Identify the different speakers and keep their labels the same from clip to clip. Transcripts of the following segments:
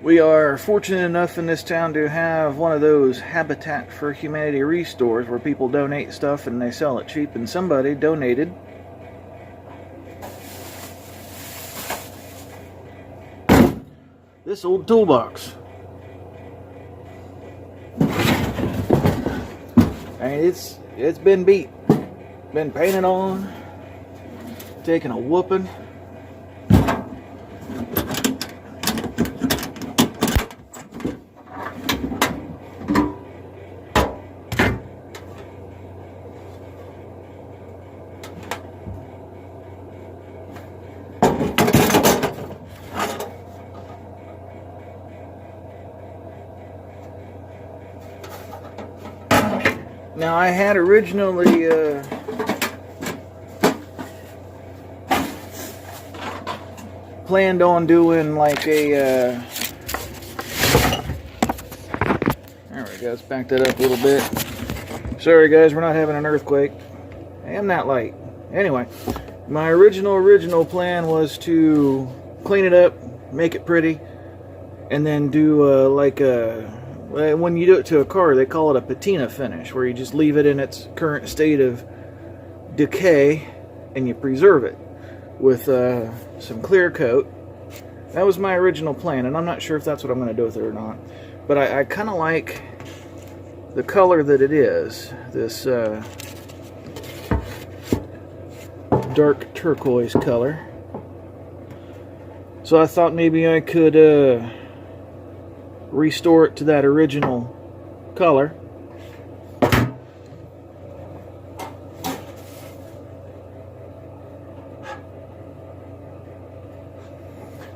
Speaker 1: We are fortunate enough in this town to have one of those Habitat for Humanity restores where people donate stuff and they sell it cheap, and somebody donated this old toolbox. And it's been beat, been painted on, taking a whooping. Now, I had originally planned on doing like a there we go, let's back that up a little bit. Sorry guys, we're not having an earthquake. I am that light. Anyway, my original plan was to clean it up, make it pretty, and then do like a, when you do it to a car, they call it a patina finish, where you just leave it in its current state of decay and you preserve it with some clear coat. That was my original plan, and I'm not sure if that's what I'm going to do with it or not. But I kind of like the color that it is, this dark turquoise color. So I thought maybe I could restore it to that original color.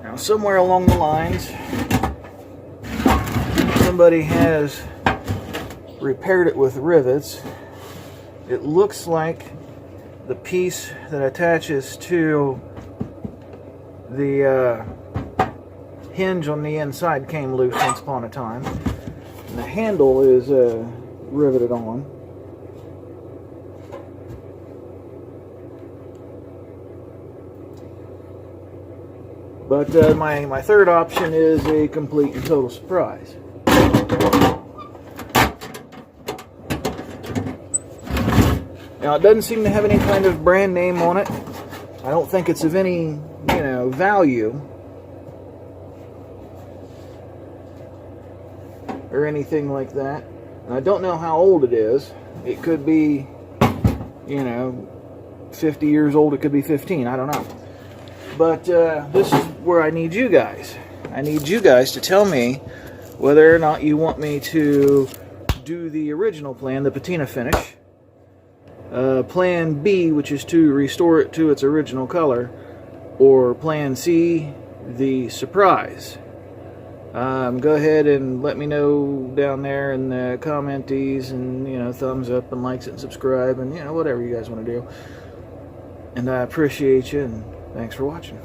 Speaker 1: Now, somewhere along the lines, somebody has repaired it with rivets. It looks like the piece that attaches to the hinge on the inside came loose once upon a time, and the handle is riveted on. But my third option is a complete and total surprise. Now, it doesn't seem to have any kind of brand name on it. I don't think it's of any, value or anything like that. And I don't know how old it is. It could be, 50 years old. It could be 15. I don't know. But this is where I need you guys. I need you guys to tell me whether or not you want me to do the original plan, the patina finish. Plan B, which is to restore it to its original color, or Plan C, the surprise. Go ahead and let me know down there in the commenties, and thumbs up and likes it and subscribe, and whatever you guys want to do. And I appreciate you, and thanks for watching.